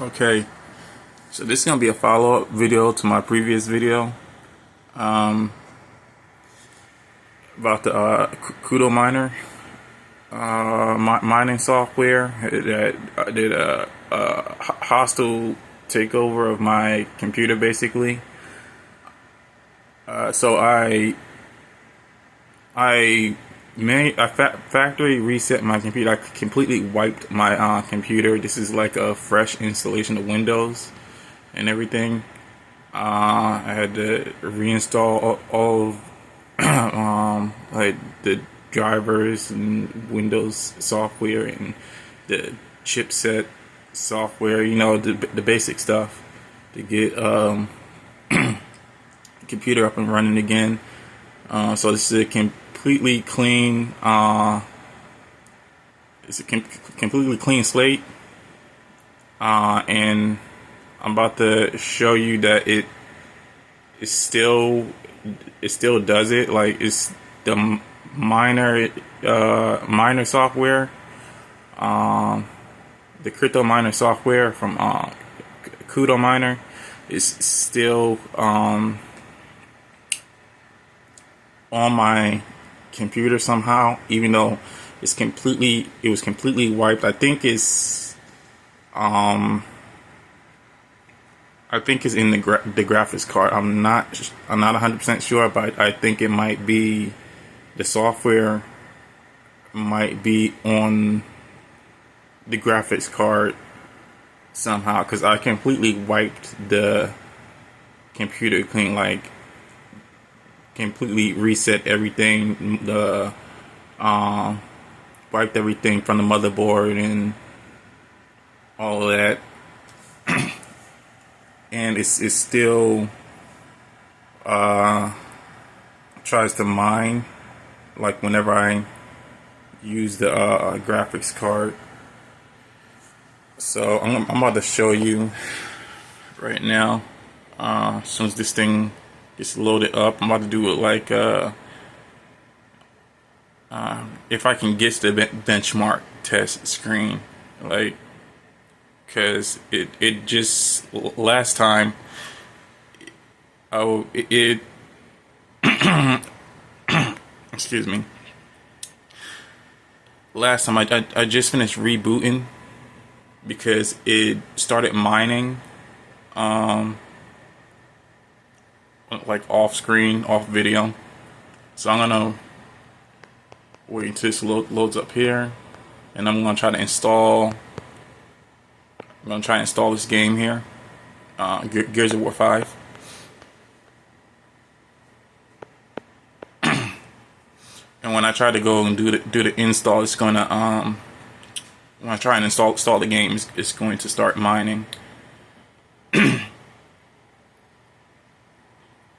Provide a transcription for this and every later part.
Okay, so this is gonna be a follow-up video to my previous video about the Cudo miner mining software that did a hostile takeover of my computer, basically. So I factory reset my computer. I completely wiped my computer. This is like a fresh installation of Windows and everything. I had to reinstall all of like the drivers and Windows software and the chipset software. You know, the basic stuff to get the computer up and running again. So this is a completely clean. It's a completely clean slate, and I'm about to show you that it still does it. Like, it's the miner software, the crypto miner software from Cudo miner is still on my computer somehow, even though it was completely wiped. I think it's in the graphics card. I'm not 100% sure, but I think it might be the software might be on the graphics card somehow, because I completely wiped the computer clean, like completely reset everything, wiped everything from the motherboard and all of that. And it's still tries to mine, like whenever I use the graphics card. So I'm about to show you right now. As soon as this thing gets loaded up, I'm about to do it like if I can get the benchmark test screen, like, because it just last time excuse me, last time I just finished rebooting because it started mining like off screen, off video. So I'm gonna wait until this loads up here, and I'm gonna try to install this game here, Gears of War 5. And when I try to go and do the install, it's gonna when I try and install the game, it's going to start mining.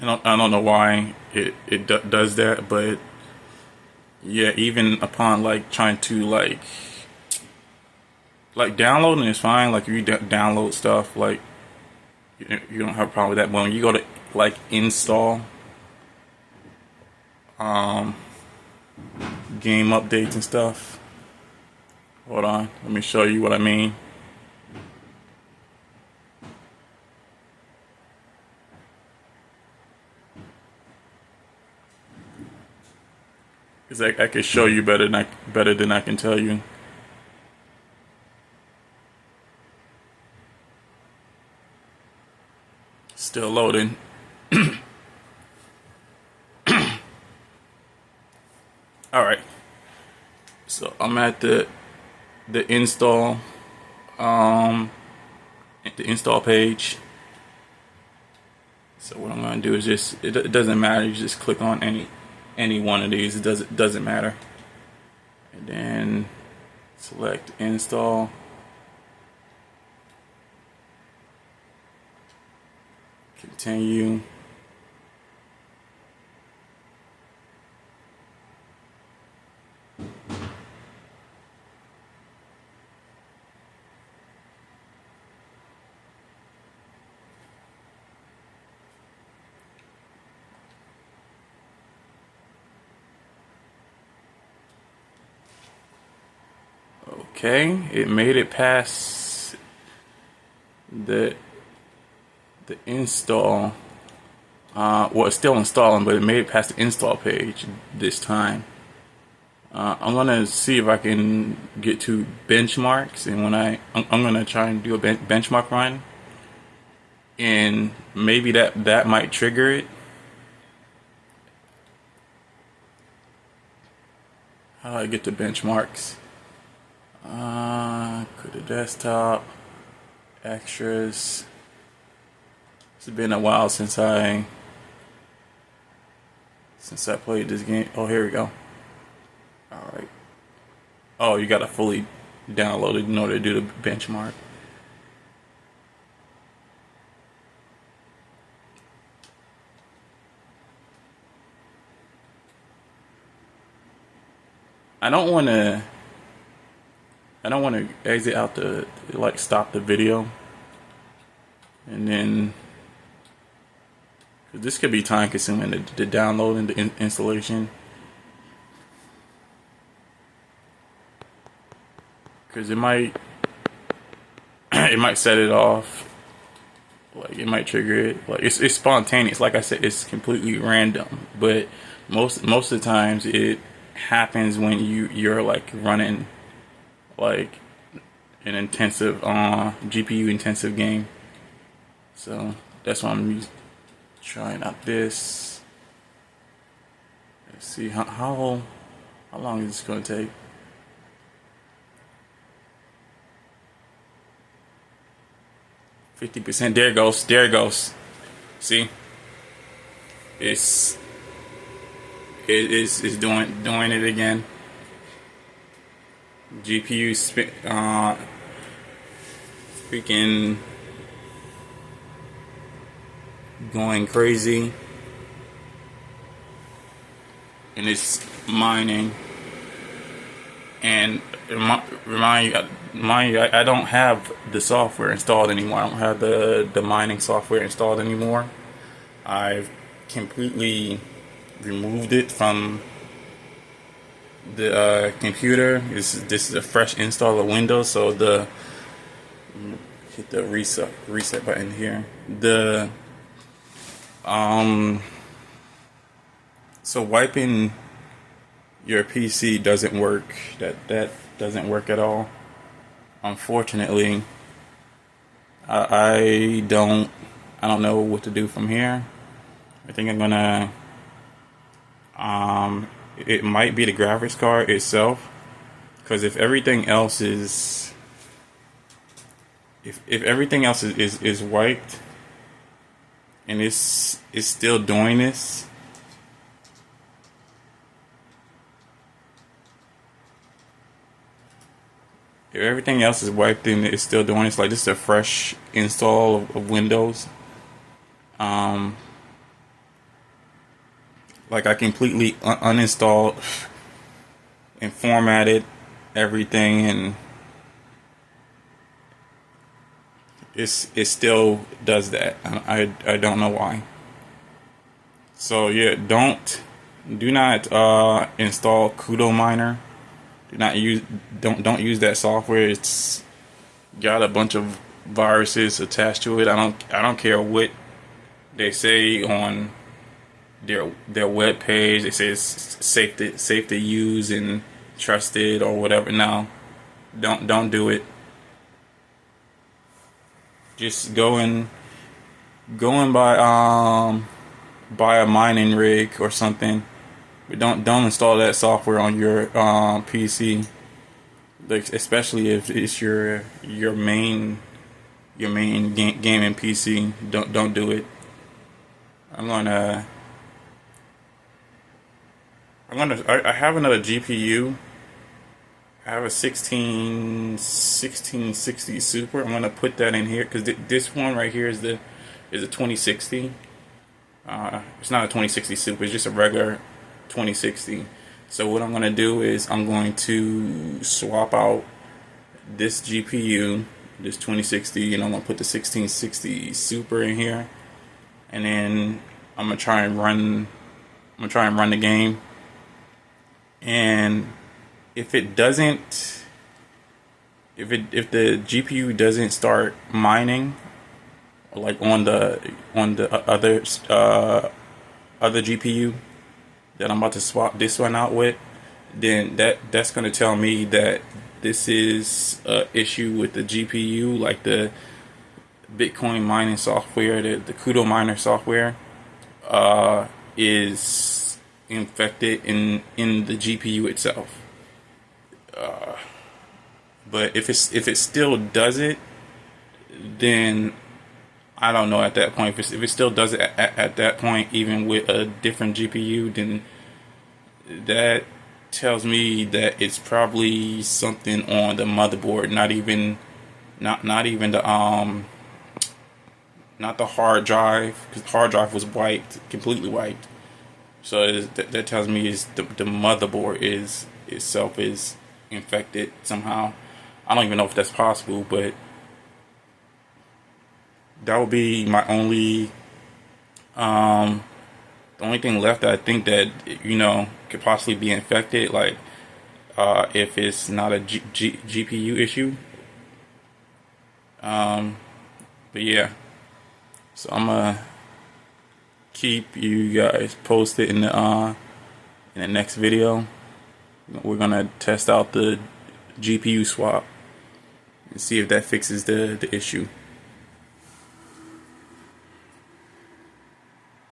I don't know why it does that, but yeah, even upon like trying to like downloading is fine. Like, if you download stuff, like, you don't have a problem with that. But when you go to like install game updates and stuff, hold on, let me show you what I mean. Because I can show you better than I can tell you. Still loading. All right. So I'm at the install page. So what I'm gonna do is just it doesn't matter. You just click on any one of these. It doesn't matter. And then select install. Continue. Okay, it made it past the install. Well, it's still installing, but it made it past the install page this time. I'm gonna see if I can get to benchmarks, and when I'm gonna try and do a benchmark run, and maybe that might trigger it. How do I get to benchmarks? Go to desktop, extras. It's been a while since I played this game. Oh, here we go. All right. Oh, you gotta fully download it in order to do the benchmark. I don't want to exit out the, like, stop the video, and then, cause this could be time consuming, the download and the installation, cause it might set it off, like it might trigger it. Like it's spontaneous. Like I said, it's completely random, but most of the times it happens when you're like running like an intensive GPU intensive game. So that's why I'm trying out this. Let's see how long is this going to take. %. There it goes. There it goes. See, it's doing it again. GPU freaking going crazy, and it's mining. And remind you, I don't have the software installed anymore. I don't have the mining software installed anymore. I've completely removed it from the computer. This is a fresh install of Windows. So hit the reset button here. So wiping your PC doesn't work. That doesn't work at all. Unfortunately, I don't know what to do from here. I think I'm gonna it might be the graphics card itself, because if everything else is wiped and it's still doing this, if everything else is wiped and it's still doing this, like this is a fresh install of Windows. Like I completely uninstalled and formatted everything, and it still does that. I don't know why. So yeah, do not install Cudo miner. Don't use that software. It's got a bunch of viruses attached to it. I don't care what they say on their web page. They say it's safe to use and trusted or whatever. No, don't do it. Just go and buy a mining rig or something, but don't install that software on your PC. Like, especially if it's your main gaming PC. Don't do it. I have another GPU. I have a 1660 Super. I'm gonna put that in here because this one right here is a 2060. It's not a 2060 Super. It's just a regular 2060. So what I'm gonna do is I'm going to swap out this GPU, this 2060, and I'm gonna put the 1660 Super in here, and then I'm gonna try and run the game. And if the GPU doesn't start mining like on the other GPU that I'm about to swap this one out with, then that's going to tell me that this is a issue with the GPU, like the Bitcoin mining software, the Cudo miner software, is infected in the GPU itself. But if it still does it, then I don't know at that point. If it still does it at that point, even with a different GPU, then that tells me that it's probably something on the motherboard. Not even not the hard drive, because the hard drive was wiped, completely wiped. So that tells me is the motherboard itself is infected somehow. I don't even know if that's possible, but that would be my only the only thing left that I think that could possibly be infected, like if it's not a GPU issue. But yeah, so I'm gonna keep you guys posted in the next video. We're gonna test out the GPU swap and see if that fixes the issue.